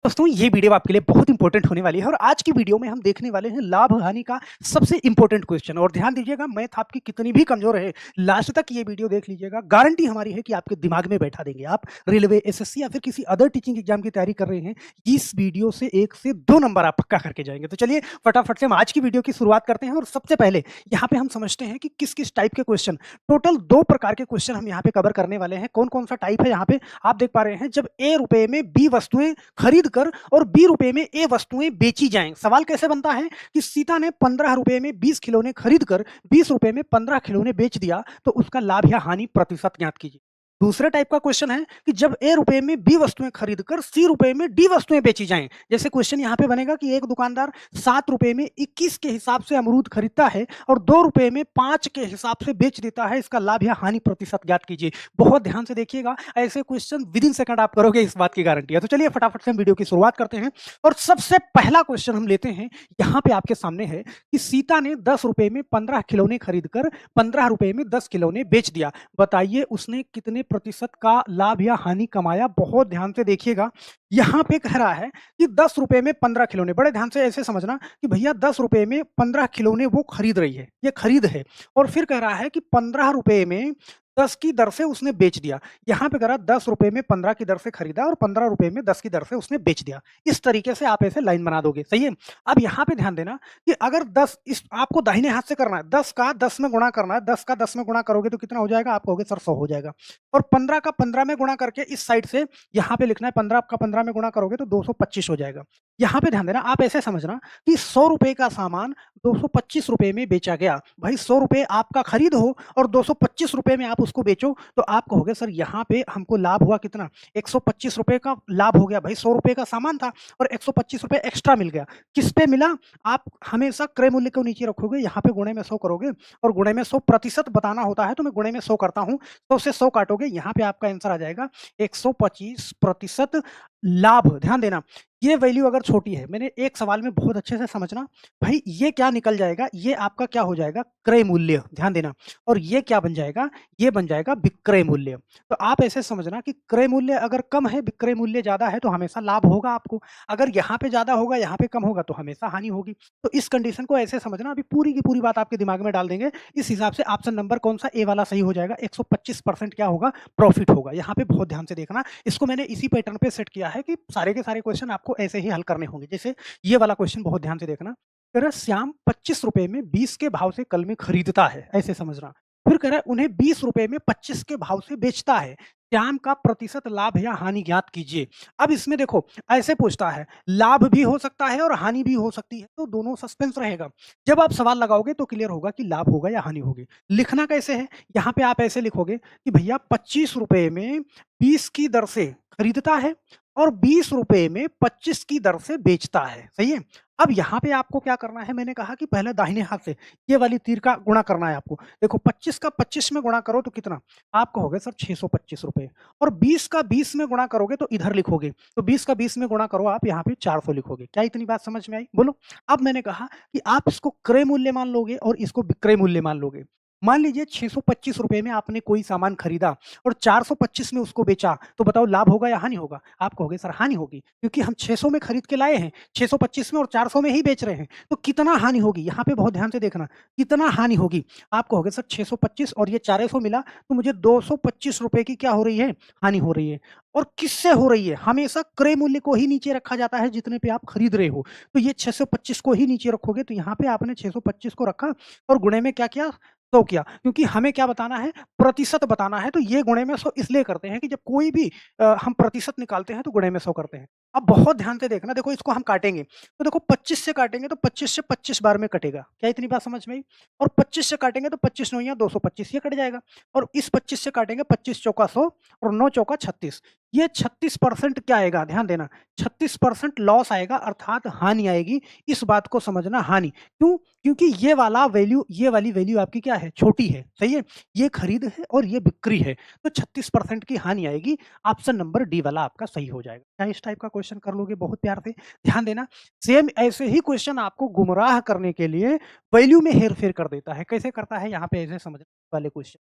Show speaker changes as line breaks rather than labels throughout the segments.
दोस्तों ये वीडियो आपके लिए बहुत इंपॉर्टेंट होने वाली है और आज की वीडियो में हम देखने वाले हैं लाभ हानि का सबसे इंपॉर्टेंट क्वेश्चन। और ध्यान दीजिएगा, मैथ आपकी कितनी भी कमजोर है, लास्ट तक ये वीडियो देख लीजिएगा। गारंटी हमारी है कि आपके दिमाग में बैठा देंगे। आप रेलवे, एसएससी या फिर किसी अदर टीचिंग एग्जाम की तैयारी कर रहे हैं, इस वीडियो से 1 से 2 नंबर आप पक्का करके जाएंगे। तो चलिए फटाफट से हम आज की वीडियो की शुरुआत करते हैं और सबसे पहले यहाँ पे हम समझते हैं कि किस किस टाइप के क्वेश्चन, टोटल 2 प्रकार के क्वेश्चन हम यहाँ पे कवर करने वाले हैं। कौन कौन सा टाइप है यहाँ पे आप देख पा रहे हैं। जब ए रुपए में बी वस्तुएं खरीद कर और 20 रुपए में ए वस्तुएं बेची जाएं। सवाल कैसे बनता है कि सीता ने 15 रुपए में 20 खिलौने खरीद कर 20 रुपए में 15 खिलौने बेच दिया, तो उसका लाभ या हानि प्रतिशत ज्ञात कीजिए। दूसरे टाइप का क्वेश्चन है कि जब ए रुपए में बी वस्तुएं खरीद कर सी रुपए में डी वस्तुएं बेची जाएं। जैसे क्वेश्चन यहां पे बनेगा कि एक दुकानदार 7 रुपए में 21 के हिसाब से अमरूद खरीदता है और 2 रुपए में 5 के हिसाब से बेच देता है, इसका लाभ या हानि प्रतिशत ज्ञात कीजिए। बहुत ध्यान से देखिएगा, ऐसे क्वेश्चन विद इन सेकंड आप करोगे, इस बात की गारंटी है। तो चलिए फटाफट से हम वीडियो की शुरुआत करते हैं और सबसे पहला क्वेश्चन हम लेते हैं। यहाँ पे आपके सामने है कि सीता ने 10 रुपए में 15 खिलौने खरीदकर 15 रुपए में 10 खिलौने बेच दिया। बताइए उसने कितने प्रतिशत का लाभ या हानि कमाया। बहुत ध्यान से देखिएगा, यहाँ पे कह रहा है कि 10 रुपए में 15 खिलौने। बड़े ध्यान से ऐसे समझना कि भैया 10 रुपए में 15 खिलौने वो खरीद रही है, ये खरीद है। और फिर कह रहा है कि 15 रुपए में 10 की दर से उसने बेच दिया। यहाँ पे करा 10 रुपए में 15 की दर से खरीदा और 15 रुपए में 10 की दर से उसने बेच दिया। इस तरीके से आप ऐसे लाइन बना दोगे, सही है। अब यहाँ पे ध्यान देना कि अगर 10, इस आपको दाहिने हाथ से करना है, 10 का 10 में गुणा करना है। 10 का 10 में गुणा करोगे तो कितना हो जाएगा, आप कहोगे सर 100 हो जाएगा। और 15 का 15 में गुणा करके इस साइड से यहाँ पे लिखना है, 15 का 15 में गुणा करोगे तो 225 हो जाएगा। यहाँ पे ध्यान देना, आप ऐसे समझना कि 100 रुपए का सामान 225 रुपए में बेचा गया। भाई 100 रुपए आपका खरीद हो और 225 रुपए में आप उसको बेचो, तो आप कहोगे सर यहाँ पे हमको लाभ हुआ कितना, 125 रुपए का लाभ हो गया। भाई 100 रुपए का सामान था और 125 रुपए एक्स्ट्रा मिल गया। किस पे मिला, आप हमेशा क्रय मूल्य को नीचे रखोगे, यहाँ पे गुणे में 100 करोगे और गुणे में 100 प्रतिशत बताना होता है, तो मैं गुणे में 100 करता हूँ। 100 से 100 काटोगे, यहाँ पे आपका आंसर आ जाएगा 125% लाभ। ध्यान देना, ये वैल्यू अगर छोटी है, मैंने एक सवाल में बहुत अच्छे से समझना, भाई ये क्या निकल जाएगा, ये आपका क्या हो जाएगा, क्रय मूल्य। ध्यान देना, और ये क्या बन जाएगा, ये बन जाएगा विक्रय मूल्य। तो आप ऐसे समझना कि क्रय मूल्य अगर कम है, विक्रय मूल्य ज्यादा है, तो हमेशा लाभ होगा आपको। अगर यहाँ पे ज्यादा होगा, यहाँ पे कम होगा, तो हमेशा हानि होगी। तो इस कंडीशन को ऐसे समझना, अभी पूरी की पूरी बात आपके दिमाग में डाल देंगे। इस हिसाब से ऑप्शन नंबर कौन सा, ए वाला सही हो जाएगा। 125% क्या होगा, प्रॉफिट होगा। यहाँ पे बहुत ध्यान से देखना, इसको मैंने इसी पैटर्न पे सेट किया है कि सारे के सारे क्वेश्चन आपको ऐसे ही हल करने होंगे। जैसे ये वाला क्वेश्चन बहुत ध्यान से देखना, कह रहा है श्याम 25 रुपए में 20 के भाव से कलमे खरीदता है, ऐसे समझना। फिर कह रहा है उन्हें 20 रुपए में 25 के भाव से बेचता है, श्याम का प्रतिशत लाभ या हानि ज्ञात कीजिए। अब इसमें देखो, ऐसे पूछता है, लाभ भी हो सकता है और हानि भी हो सकती है, तो दोनों सस्पेंस रहेगा। जब आप सवाल लगाओगे तो क्लियर होगा कि लाभ होगा या हानि होगी। लिखना कैसे है, यहाँ पे आप ऐसे लिखोगे कि भैया 25 रुपए में 20 की दर से खरीदता है और 20 रुपए में 25 की दर से बेचता है, सही है। अब यहाँ पे आपको क्या करना है, मैंने कहा कि पहले दाहिने हाथ से ये वाली तीर का गुणा करना है आपको। देखो 25 का 25 में गुणा करो तो कितना, आप कहोगे सर 625 रुपए। और 20 का 20 में गुणा करोगे तो इधर लिखोगे, तो 20 का 20 में गुणा करो आप, यहाँ पे 400 लिखोगे। क्या इतनी बात समझ में आई, बोलो। अब मैंने कहा कि आप इसको क्रय मूल्य मान लोगे और इसको विक्रय मूल्य मान लोगे। मान लीजिए 625 रुपए में आपने कोई सामान खरीदा और 425 में उसको बेचा, तो बताओ लाभ होगा या हानि होगा। आप कहोगे सर हानि होगी, क्योंकि हम 600 में खरीद के लाए हैं, 625 में और 400 में ही बेच रहे हैं, तो कितना हानि होगी। यहाँ पे बहुत ध्यान से देखना, कितना हानि होगी। आप कहोगे सर 625 और ये 400 मिला, तो मुझे 225 रुपए की क्या हो रही है, हानि हो रही है। और किससे हो रही है, हमेशा क्रय मूल्य को ही नीचे रखा जाता है जितने पे आप खरीद रहे हो। तो ये 625 को ही नीचे रखोगे, तो यहाँ पे आपने 625 को रखा और गुणे में क्या किया, 100 किया, क्योंकि हमें क्या बताना है, प्रतिशत बताना है। तो ये गुणे में 100 इसलिए करते हैं कि जब कोई भी हम प्रतिशत निकालते हैं तो गुणे में 100 करते हैं। अब बहुत ध्यान से देखना, देखो इसको हम काटेंगे, तो देखो 25 से काटेंगे तो 25 से 25 बार में कटेगा। क्या इतनी बात समझ में आई। और 25 से काटेंगे तो 25 नौ या 225, ये कट जाएगा। और इस 25 से काटेंगे, 25 चौका 100 और 9 चौका 36, ये 36% क्या आएगा, ध्यान देना, 36% लॉस आएगा, अर्थात हानि आएगी। इस बात को समझना, हानि। क्यों, क्योंकि ये वाला वैल्यू, ये वाली वैल्यू आपकी क्या है, छोटी है, सही है। ये खरीद है और ये बिक्री है, तो 36% की हानि आएगी। ऑप्शन नंबर डी वाला आपका सही हो जाएगा। क्या इस टाइप का क्वेश्चन कर लोगे बहुत प्यार से। ध्यान देना, सेम ऐसे ही क्वेश्चन आपको गुमराह करने के लिए वैल्यू में हेर फेर कर देता है। कैसे करता है, यहाँ पे ऐसे समझने वाले क्वेश्चन।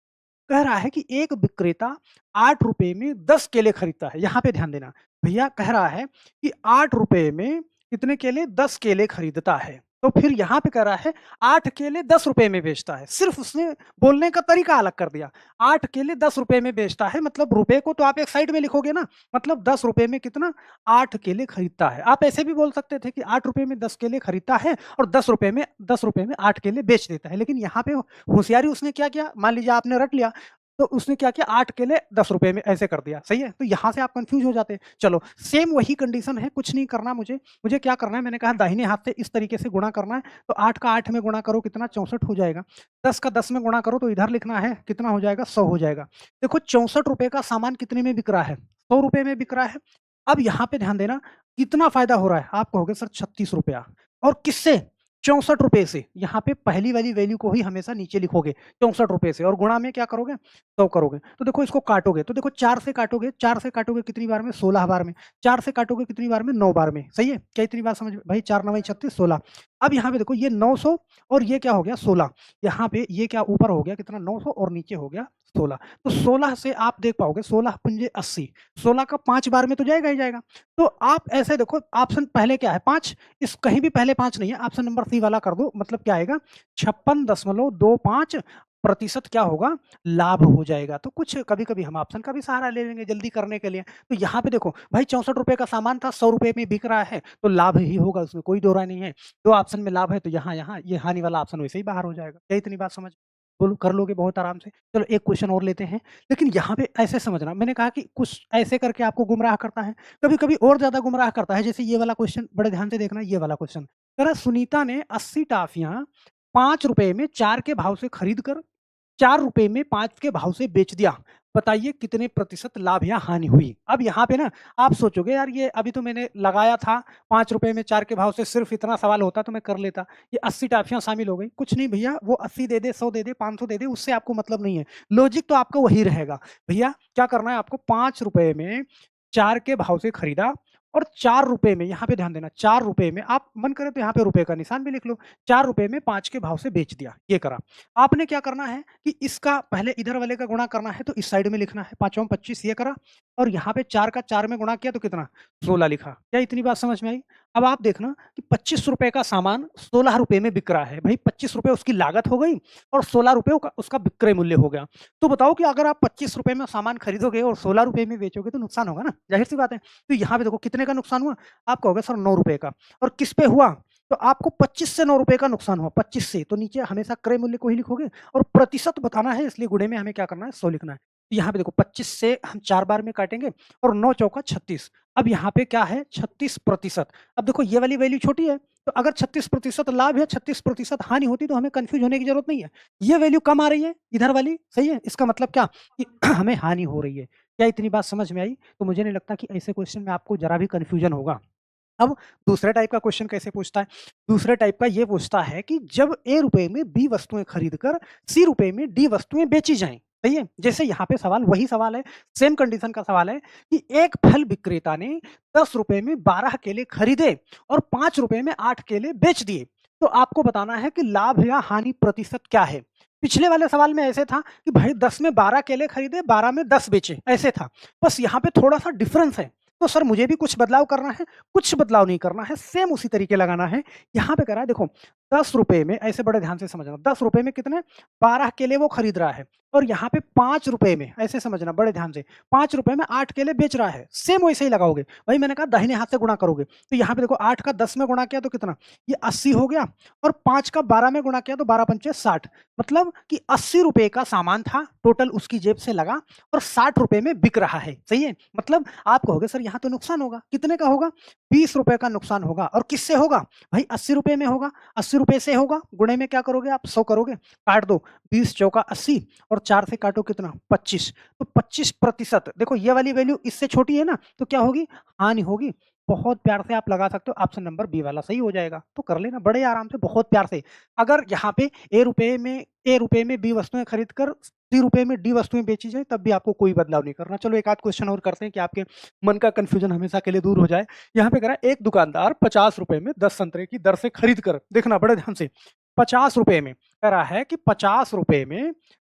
कह रहा है कि एक विक्रेता 8 रुपए में 10 केले खरीदता है। यहाँ पे ध्यान देना। भैया कह रहा है कि 8 रुपए में कितने केले? 10 केले खरीदता है। तो फिर यहाँ पे कह रहा है 8 केले 10 रुपए में बेचता है। सिर्फ़ उसने बोलने का तरीका अलग कर दिया। 8 केले 10 रुपए में बेचता है, मतलब रुपए को तो आप एक साइड में लिखोगे ना, मतलब 10 रुपए में कितना? 8 केले खरीदता है। आप ऐसे भी बोल सकते थे कि 8 रुपए में 10 केले खरीदता है और 10 रुपए में 8 केले बेच देता है। लेकिन यहाँ पे होशियारी उसने क्या किया? मान लीजिए आपने रट लिया, तो उसने क्या किया? 8 केले 10 रुपए में ऐसे कर दिया, सही है? तो यहाँ से आप कन्फ्यूज़ हो जाते हैं। चलो, सेम वही कंडीशन है, कुछ नहीं करना मुझे। मुझे क्या करना है? मैंने कहा दाहिने हाथ से इस तरीके से गुणा करना है, तो 8 का 8 में गुणा करो कितना? 64 हो जाएगा। 10 का 10 में गुणा करो तो इधर लिखना है, कितना हो जाएगा? 100 हो जाएगा। देखो 64 रुपए का सामान कितने में बिक रहा है? 100 रुपए में बिक रहा है। अब यहाँ पे ध्यान देना, कितना फ़ायदा हो रहा है? आप कहोगे सर 36 रुपया, और किससे? 64 रुपए से। यहाँ पे पहली वाली वैल्यू को ही हमेशा नीचे लिखोगे, 64 रुपए से, और गुणा में क्या करोगे? 100 करोगे। तो देखो इसको काटोगे, तो देखो 4 से काटोगे, 4 से काटोगे कितनी बार में? 16 बार में। 4 से काटोगे कितनी बार में? 9 बार में, सही है? क्या इतनी बार समझ में? भाई 4 9 36 16। अब यहाँ पे देखो ये 900 और ये क्या हो गया? 16। यहाँ पे ये क्या ऊपर हो गया कितना? 900 और नीचे हो गया 16। तो 16 से आप देख पाओगे 16 पंजे 80, 16 का 5 बार में तो जाएगा ही जाएगा। तो आप ऐसे देखो, ऑप्शन पहले क्या है? 5, इस कहीं भी पहले 5 नहीं है, ऑप्शन नंबर सी वाला कर दो, मतलब क्या आएगा? 56.25% क्या होगा? लाभ हो जाएगा। तो कुछ कभी-कभी हम ऑप्शन का भी सहारा ले लेंगे जल्दी करने के लिए। तो यहाँ पे देखो भाई 64 रुपए का सामान था, 100 रुपए में बिक रहा है, तो लाभ ही होगा, उसमें कोई दो राय नहीं है। 2 ऑप्शन में लाभ है, तो यहाँ ये हानि वाला ऑप्शन वैसे ही बाहर हो जाएगा। क्या इतनी बात समझ बोलो कर लोगे बहुत आराम से? चलो एक क्वेश्चन और लेते हैं, लेकिन यहाँ पे ऐसे समझना, मैंने कहा कि कुछ ऐसे करके आपको गुमराह करता है, कभी-कभी और ज़्यादा गुमराह करता है, जैसे ये वाला क्वेश्चन बड़े ध्यान से देखना, ये वाला क्वेश्चन। कह रहा है सुनीता ने 80 टॉफियाँ 5 रुपए में 4 के भाव से खरीद कर 4 रुपए में 5 के भाव से बेच दिया। बताइए कितने प्रतिशत लाभ या हानि हुई? अब यहाँ पे ना आप सोचोगे यार ये अभी तो मैंने लगाया था 5 रुपए में 4 के भाव से, सिर्फ़ इतना सवाल होता तो मैं कर लेता। ये 80 टॉफ़ियाँ शामिल हो गई। कुछ नहीं भैया, वो 80 दे दे, 100 दे दे, 500 दे दे, उससे आपको मतलब नहीं है। लॉजिक तो आपका वही रहेगा। भैया क्या करना है आपको? 5 रुपए में 4 के भाव से खरीदा और 4 रुपए में, यहाँ पे ध्यान देना, 4 रुपए में, आप मन करे तो यहाँ पे रुपए का निशान भी लिख लो। 4 रुपए में 5 के भाव से बेच दिया, ये करा। आपने क्या करना है कि इसका पहले इधर वाले का गुणा करना है, तो इस साइड में लिखना है, 5 25 ये करा, और यहाँ पे 4 का 4 में गुणा किया तो कितना? 16 लिखा। क्या इतनी बात समझ में आई? अब आप देखना कि 25 रुपए का सामान 16 रुपए में बिक रहा है। भई 25 रुपए उसकी लागत हो गई और 16 रुपए उसका विक्रय मूल्य हो गया। तो बताओ कि अगर आप 25 रुपए में सामान खरीदोगे और 16 रुपए में बेचोगे तो नुकसान होगा ना, ज़ाहिर-सी बात है। तो यहाँ पे देखो कितने का नुकसान हुआ? आप कहोगे सर 9 रुपए का, और किस पे हुआ? तो आपको 25 से 9 रुपए का नुकसान हुआ, 25 से, तो नीचे हमेशा क्रय मूल्य को ही लिखोगे और प्रतिशत बताना है, इसलिए गुणे में हमें क्या करना है? 100 लिखना है। तो यहाँ पे देखो 25 से हम 4 बार में काटेंगे और 9 चौका 36। अब यहाँ पे क्या है? 36%। अब देखो ये वाली वैल्यू छोटी है, तो अगर 36% लाभ है, 36% हानि होती, तो हमें कन्फ्यूज़ होने की ज़रूरत नहीं है। ये वैल्यू कम आ रही है, इधर वाली, सही है? इसका मतलब क्या कि हमें हानि हो रही है। क्या इतनी बात समझ में आई? तो मुझे नहीं लगता कि ऐसे क्वेश्चन में आपको ज़रा भी कन्फ्यूज़न होगा। अब दूसरे टाइप का क्वेश्चन कैसे पूछता है? दूसरे टाइप का ये पूछता है कि जब ए रुपए में बी वस्तुएँ खरीदकर सी रुपए में डी वस्तुएँ बेची जाएँ, सही है? जैसे यहाँ पे सवाल वही सवाल है, सेम कंडीशन का सवाल है कि एक फल विक्रेता ने 10 रुपए में 12 केले खरीदे और 5 रुपए में 8 केले बेच दिए। तो आपको बताना है कि लाभ या हानि प्रतिशत क्या है? पिछले वाले सवाल में ऐसे था कि भाई 10 में 12 केले खरीदे, 12 में 10 बेचे, ऐसे था। बस यहाँ पे थोड़ा-सा डिफरेंस है। तो सर मुझे भी कुछ बदलाव करना है, कुछ बदलाव नहीं करना है, सेम उसी तरीके लगाना है। यहाँ पे कह रहा है देखो 10 रुपए में, ऐसे बड़े ध्यान से समझना, 10 रुपए में कितने? 12 केले वो खरीद रहा है, और यहाँ पे 5 रुपए में, ऐसे समझना बड़े ध्यान से, 5 रुपए में 8 केले बेच रहा है। सेम वैसे ही लगाओगे। वही मैंने कहा दाहिने हाथ से गुणा करोगे। तो यहाँ पे देखो 8 का 10 में गुणा किया तो कितना? ये 80 हो गया, और 5 का 12 में गुणा किया तो 12 पंचे 60। मतलब कि 80 रुपए का सामान था, टोटल उसकी जेब से लगा, और 60 रुपए में बिक रहा है, सही है? मतलब आप कहोगे सर यहाँ तो नुकसान होगा, कितने का होगा? 20 रुपए का नुकसान होगा, और किससे होगा? भाई 80 रुपए में होगा, 80 रुपए से होगा, गुणे में क्या करोगे आप? 100 करोगे, काट दो, 20 चौका 80 और 4 से काटो कितना? 25। तो 25%, देखो ये वाली वैल्यू इससे छोटी है ना, तो क्या होगी? हानि होगी। बहुत प्यार से आप लगा सकते हो, ऑप्शन नंबर बी वाला सही हो जाएगा। तो कर लेना बड़े आराम से, बहुत प्यार से। अगर यहाँ पे ए रुपए में बी वस्तुएँ खरीदकर सी रुपए में डी वस्तुएँ बेची जाए, तब भी आपको कोई बदलाव नहीं करना। चलो एक आध क्वेश्चन और करते हैं कि आपके मन का कन्फ्यूजन हमेशा के लिए दूर हो जाए। यहाँ पे कह रहा है एक दुकानदार 50 रुपए में 10 संतरे की दर से खरीद कर, देखना बड़े ध्यान से, 50 रुपए में, कह रहा है कि 50 रुपए में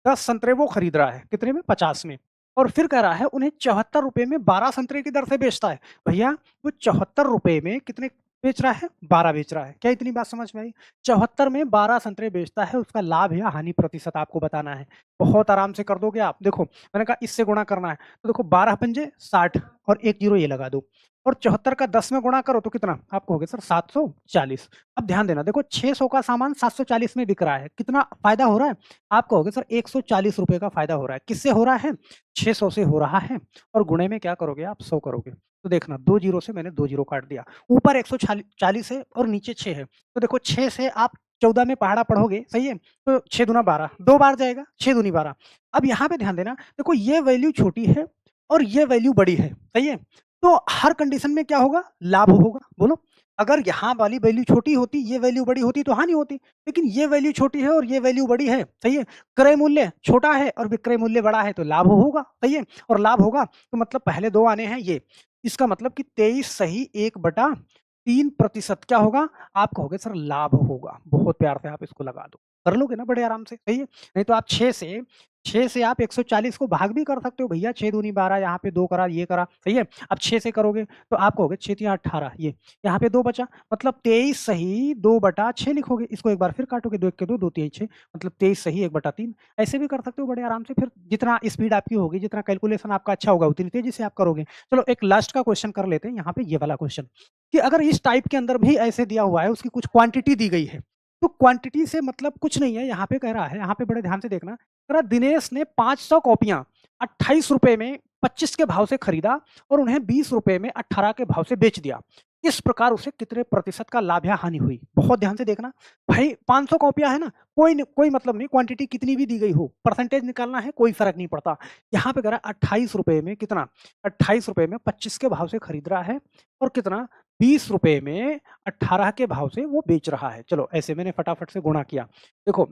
10 संतरे वो खरीद रहा है, कितने में? 50 में। और फिर कह रहा है उन्हें ₹74 में 12 संतरे की दर से बेचता है। भैया वो ₹74 में कितने बेच रहा है? 12 बेच रहा है। क्या इतनी बात समझ में आई? 74 में 12 संतरे बेचता है, उसका लाभ या हानि प्रतिशत आपको बताना है। बहुत आराम से कर दोगे आप। देखो, मैंने कहा इससे गुणा करना है, तो देखो 12 पंजे 60 और 1 जीरो ये लगा दो। और 74 का 10 में गुणा करो तो कितना? आपको हो गया सर 740। अब ध्यान देना, देखो 600 का सामान 740 में बिक रहा है। कितना फ़ायदा हो रहा है? आपको हो गया सर ₹140 का फ़ायदा हो रहा है। किससे हो रहा है? 600 से हो रहा है। और गुणे में क्या करोगे आप? 100 करोगे। तो देखना 2 जीरो से मैंने 2 जीरो काट दिया। ऊपर 140 है और नीचे 6 है। तो देखो 6 से आप 14 में पहाड़ा पढ़ोगे, सही है? तो 6 दूना 12, 2 बार जाएगा, 6 दूनी 12। अब यहाँ पे ध्यान देना, देखो ये वैल्यू छोटी है और ये वैल्यू बड़ी है, सही है? तो हर कंडीशन में क्या होगा? लाभ होगा। बोलो, अगर यहाँ वाली वैल्यू छोटी होती, ये वैल्यू बड़ी होती तो हानि होती। लेकिन ये वैल्यू छोटी है और ये वैल्यू बड़ी है, सही है? क्रय मूल्य छोटा है और विक्रय मूल्य बड़ा है तो लाभ होगा, सही है? और लाभ होगा तो मतलब पहले 2 आने हैं ये। इसका मतलब कि 23 सही 1/3% क्या होगा? आप कहोगे सर लाभ होगा। बहुत प्यार से आप इसको लगा दो। कर लोगे ना बड़े आराम से, सही है? नहीं तो आप 6 से आप 140 को भाग भी कर सकते हो भैया, 6 दूनी 12, यहाँ पे 2 करा, ये करा, सही है? अब 6 से करोगे तो आप कहोगे 6 तिया 18 ये, यहाँ पे 2 बचा, मतलब 23 सही 2/6 लिखोगे। इसको एक बार फिर काटोगे, 2 1 के 2, 2 तिया 6, मतलब 23 सही 1/3। ऐसे भी कर सकते हो बड़े आराम से। फिर जितना स्पीड आपकी होगी, जितना कैलकुलेशन आपका अच्छा होगा, उतनी तेज़ी से आप करोगे। चलो एक लास्ट का क्वेश्चन कर लेते हैं, यहाँ पे ये वाला क्वेश्चन, कि अगर इस टाइप के अंदर भी ऐसे दिया हुआ है, उसकी कुछ क्वांटिटी दी गई है, तो क्वांटिटी से मतलब कुछ नहीं है। यहाँ पे कह रहा है, यहाँ पे बड़े ध्यान से देखना, कह रहा दिनेश ने 500 कॉपियाँ ₹28 में 25 के भाव से खरीदा और उन्हें ₹20 में 18 के भाव से बेच दिया। इस प्रकार उसे कितने प्रतिशत का लाभ या हानि हुई? बहुत ध्यान से देखना। भाई 500 कॉपियाँ है ना, कोई मतलब नहीं, क्वांटिटी कितनी भी दी गई हो, परसेंटेज निकालना है, कोई फ़र्क नहीं पड़ता। यहाँ पे कह रहा है ₹28 में कितना? ₹28 में 25 के भाव से खरीद रहा है और कितना? ₹20 में 18 के भाव से वो बेच रहा है। चलो ऐसे मैंने फटाफट से गुणा किया। देखो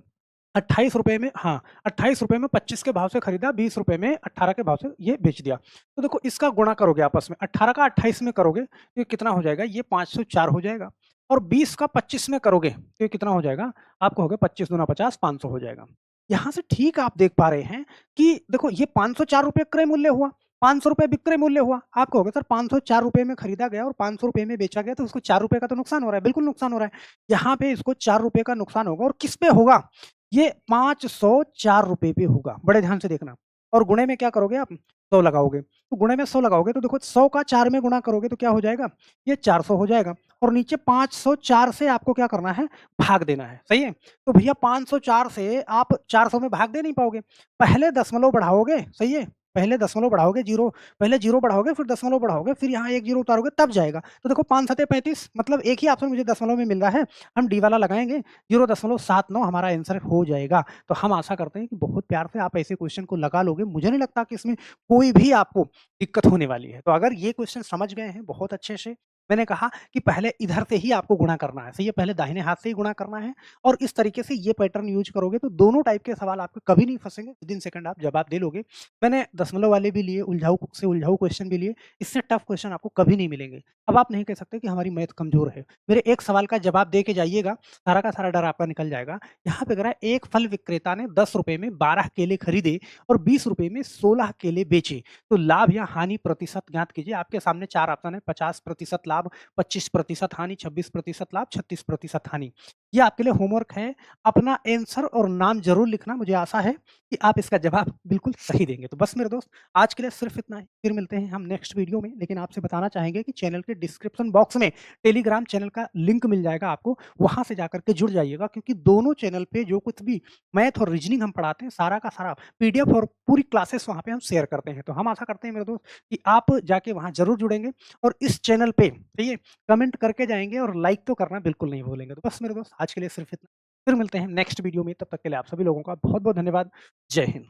₹28 में, हाँ, ₹28 में 25 के भाव से खरीदा, ₹20 में 18 के भाव से ये बेच दिया। तो देखो इसका गुणा करोगे आपस में, 18 का 28 में करोगे तो ये कितना हो जाएगा? ये 504 हो जाएगा। और 20 का 25 में करोगे तो ये कितना हो जाएगा? आपको हो गया 25 दूना 50, 500 हो जाएगा। यहाँ से ठीक आप देख पा रहे हैं कि देखो ये ₹504 क्रय मूल्य हुआ, ₹500 विक्रय मूल्य हुआ। आप कहोगे सर ₹504 में खरीदा गया और ₹500 में बेचा गया तो उसको ₹4 का तो नुकसान हो रहा है, बिल्कुल नुकसान हो रहा है। यहाँ पे इसको ₹4 का नुकसान होगा और किस पे होगा? ये ₹504 पे होगा, बड़े ध्यान से देखना। और गुणे में क्या करोगे आप? 100 लगाओगे। तो गुणे में 100 लगाओगे तो देखो 100 का 4 में गुणा करोगे तो क्या हो जाएगा? ये 400 हो जाएगा और नीचे 504 से आपको क्या करना है? भाग देना है, सही है? तो भैया 504 से आप 400 में भाग दे नहीं पाओगे। पहले दशमलव बढ़ाओगे, सही है? पहले दशमलव बढ़ाओगे, जीरो, पहले जीरो बढ़ाओगे, फिर दशमलव बढ़ाओगे, फिर यहाँ 1 जीरो उतारोगे तब जाएगा। तो देखो 5 सते 35, मतलब एक ही ऑप्शन मुझे दशमलव में मिल रहा है। हम डी वाला लगाएँगे, 0.79 हमारा आंसर हो जाएगा। तो हम आशा करते हैं कि बहुत प्यार से आप ऐसे क्वेश्चन को लगा लोगे। मुझे नहीं लगता कि इसमें कोई भी आपको दिक्कत होने वाली है। तो अगर ये क्वेश्चन समझ गए हैं बहुत अच्छे से, मैंने कहा कि पहले इधर से ही आपको गुणा करना है, सही है? पहले दाहिने हाथ से ही गुणा करना है और इस तरीके से ये पैटर्न यूज़ करोगे तो दोनों टाइप के सवाल आपके कभी नहीं फँसेंगे। विदिन सेकंड आप जवाब दे लोगे। मैंने दशमलव वाले भी लिए, उलझाऊ से उलझाऊ क्वेश्चन भी लिए। इससे टफ क्वेश्चन आपको कभी नहीं मिलेंगे। अब आप नहीं कह सकते कि हमारी मैथ कमज़ोर है। मेरे एक सवाल का जवाब दे के जाइएगा, सारा का सारा डर आपका निकल जाएगा। यहाँ पे कह रहा है एक फल विक्रेता ने ₹10 में 12 केले खरीदे और ₹20 में 16 केले बेचे। तो लाभ या हानि प्रतिशत ज्ञात कीजिए। आपके सामने 4 ऑप्शन है, 50% लाभ, 25% हानि, 26% लाभ, 36% हानि। ये आपके लिए होमवर्क है। अपना आंसर और नाम ज़रूर लिखना। मुझे आशा है कि आप इसका जवाब बिल्कुल सही देंगे। तो बस मेरे दोस्त, आज के लिए सिर्फ़ इतना ही। फिर मिलते हैं हम नेक्स्ट वीडियो में। लेकिन आपसे बताना चाहेंगे कि चैनल के डिस्क्रिप्शन बॉक्स में टेलीग्राम चैनल का लिंक मिल जाएगा आपको। वहाँ से जाकर के जुड़ जाइएगा, क्योंकि दोनों चैनल पे जो कुछ भी मैथ और रीज़निंग हम पढ़ाते हैं, सारा का सारा पीडीएफ और पूरी क्लासेस वहाँ पे हम शेयर करते हैं। तो हम आशा करते हैं मेरे दोस्त कि आप जाके वहाँ ज़रूर जुड़ेंगे और इस चैनल पे, ठीक है, कमेंट करके जाएँगे और लाइक तो करना बिल्कुल नहीं भूलेंगे। तो बस मेरे दोस्त, आज के लिए सिर्फ़ इतना। फिर मिलते हैं नेक्स्ट वीडियो में। तब तक के लिए आप सभी लोगों का बहुत-बहुत धन्यवाद। जय हिंद।